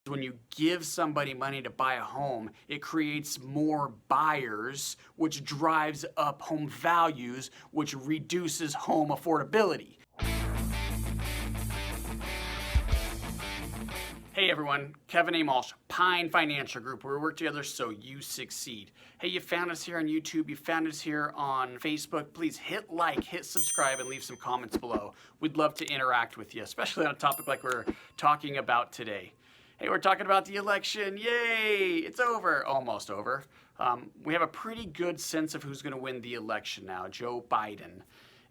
When you give somebody money to buy a home, it creates more buyers, which drives up home values, which reduces home affordability. Hey everyone, Kevin A. Malsh, Pine Financial Group, where we work together so you succeed. Hey, you found us here on YouTube, you found us here on Facebook. Please hit like, hit subscribe, and leave some comments below. We'd love to interact with you, especially on a topic like we're talking about today. Hey, we're talking about the election. Yay! It's over. Almost over. We have a pretty good sense of who's going to win the election now, Joe Biden.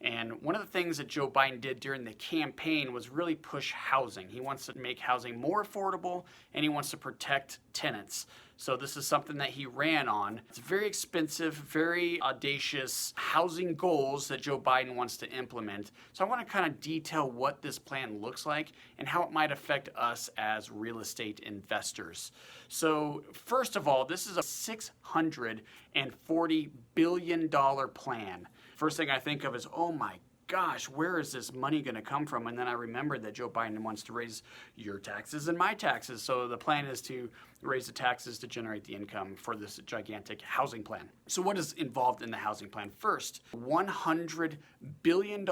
And one of the things that Joe Biden did during the campaign was really push housing. He wants to make housing more affordable, and he wants to protect tenants. So this is something that he ran on. It's very expensive, very audacious housing goals that Joe Biden wants to implement. So I want to kind of detail what this plan looks like and how it might affect us as real estate investors. So first of all, this is a $640 billion plan. First thing I think of is, oh my gosh, where is this money going to come from? And then I remembered that Joe Biden wants to raise your taxes and my taxes. So the plan is to raise the taxes to generate the income for this gigantic housing plan. So what is involved in the housing plan? First, $100 billion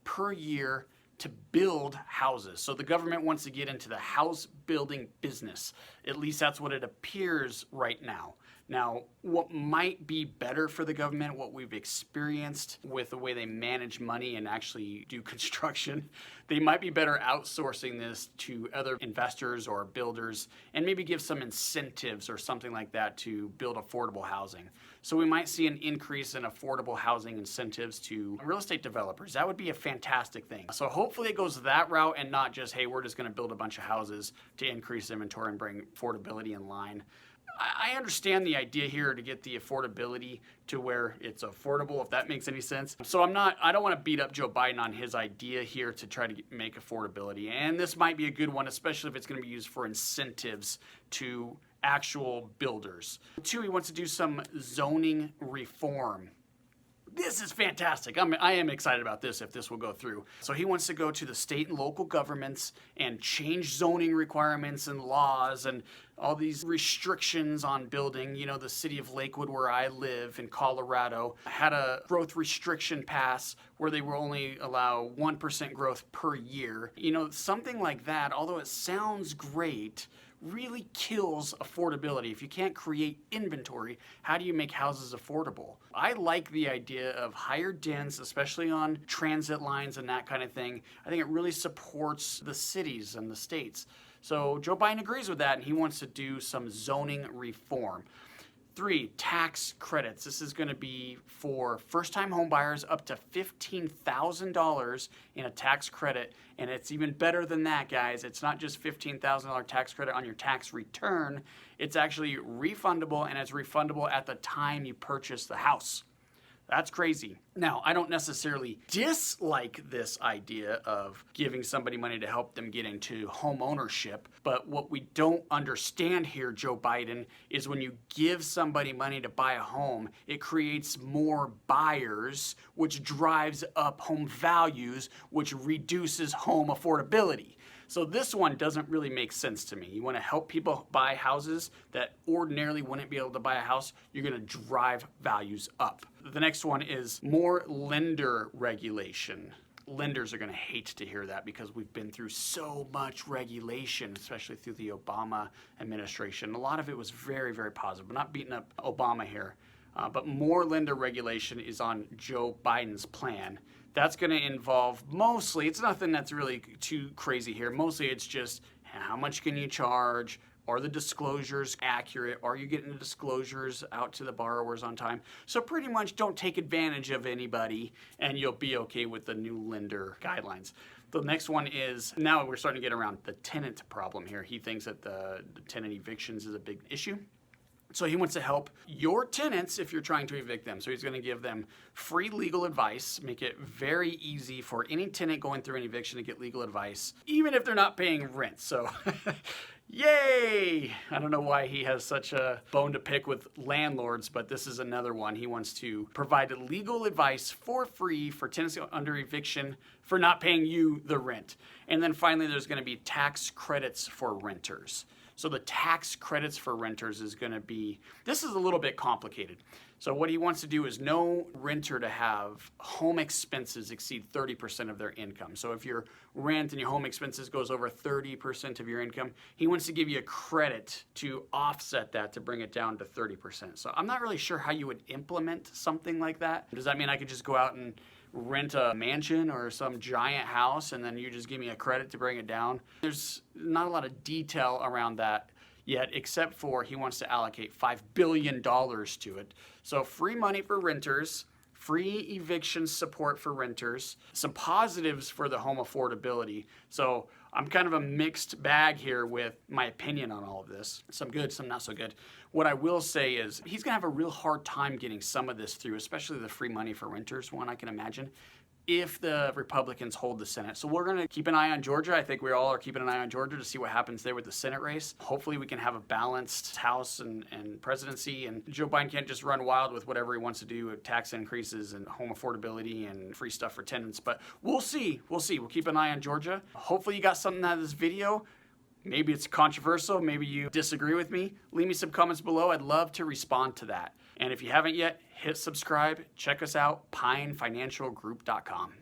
per year to build houses. So the government wants to get into the house building business. At least that's what it appears right now. Now, what might be better for the government, what we've experienced with the way they manage money and actually do construction, they might be better outsourcing this to other investors or builders and maybe give some incentives or something like that to build affordable housing. So we might see an increase in affordable housing incentives to real estate developers. That would be a fantastic thing. So hopefully it goes that route and not just, hey, we're just going to build a bunch of houses to increase inventory and bring affordability in line. I understand the idea here to get the affordability to where it's affordable, if that makes any sense. So I don't want to beat up Joe Biden on his idea here to try to make affordability. And this might be a good one, especially if it's going to be used for incentives to actual builders. Two, he wants to do some zoning reform. This is fantastic. I am excited about this if this will go through. So he wants to go to the state and local governments and change zoning requirements and laws and all these restrictions on building. You know, the city of Lakewood, where I live in Colorado, had a growth restriction pass where they will only allow 1% growth per year. You know, something like that, although it sounds great, really kills affordability. If you can't create inventory, how do you make houses affordable? I like the idea of higher dens, especially on transit lines and that kind of thing. I think it really supports the cities and the states. So Joe Biden agrees with that, and he wants to do some zoning reform. Three, tax credits. This is going to be for first-time home buyers up to $15,000 in a tax credit. And it's even better than that, guys. It's not just $15,000 tax credit on your tax return. It's actually refundable, and it's refundable at the time you purchase the house. That's crazy. Now, I don't necessarily dislike this idea of giving somebody money to help them get into home ownership, but what we don't understand here, Joe Biden, is when you give somebody money to buy a home, it creates more buyers, which drives up home values, which reduces home affordability. So this one doesn't really make sense to me. You want to help people buy houses that ordinarily wouldn't be able to buy a house, you're going to drive values up. The next one is more lender regulation. Lenders are going to hate to hear that because we've been through so much regulation, especially through the Obama administration. A lot of it was very, very positive. I'm not beating up Obama here, but more lender regulation is on Joe Biden's plan. That's going to involve mostly, it's nothing that's really too crazy here. Mostly it's just how much can you charge? Are the disclosures accurate? Are you getting the disclosures out to the borrowers on time? So pretty much don't take advantage of anybody and you'll be okay with the new lender guidelines. The next one is, now we're starting to get around the tenant problem here. He thinks that the tenant evictions is a big issue. So he wants to help your tenants if you're trying to evict them. So he's going to give them free legal advice, make it very easy for any tenant going through an eviction to get legal advice, even if they're not paying rent. So yay! I don't know why he has such a bone to pick with landlords, but this is another one. He wants to provide legal advice for free for tenants under eviction for not paying you the rent. And then finally, there's going to be tax credits for renters. So the tax credits for renters is going to be, this is a little bit complicated. So what he wants to do is no renter to have home expenses exceed 30% of their income. So if your rent and your home expenses goes over 30% of your income, he wants to give you a credit to offset that to bring it down to 30%. So I'm not really sure how you would implement something like that. Does that mean I could just go out and rent a mansion or some giant house and then you just give me a credit to bring it down? There's not a lot of detail around that yet, except for he wants to allocate $5 billion to it. So free money for renters, free eviction support for renters, some positives for the home affordability. So I'm kind of a mixed bag here with my opinion on all of this. Some good, some not so good. What I will say is he's gonna have a real hard time getting some of this through, especially the free money for renters one, I can imagine, if the Republicans hold the Senate. So we're going to keep an eye on Georgia. I think we all are keeping an eye on Georgia to see what happens there with the Senate race. Hopefully we can have a balanced House and presidency, and Joe Biden can't just run wild with whatever he wants to do with tax increases and home affordability and free stuff for tenants. But we'll see. We'll keep an eye on Georgia. Hopefully you got something out of this video. Maybe it's controversial. Maybe you disagree with me. Leave me some comments below. I'd love to respond to that. And if you haven't yet, hit subscribe. Check us out, pinefinancialgroup.com.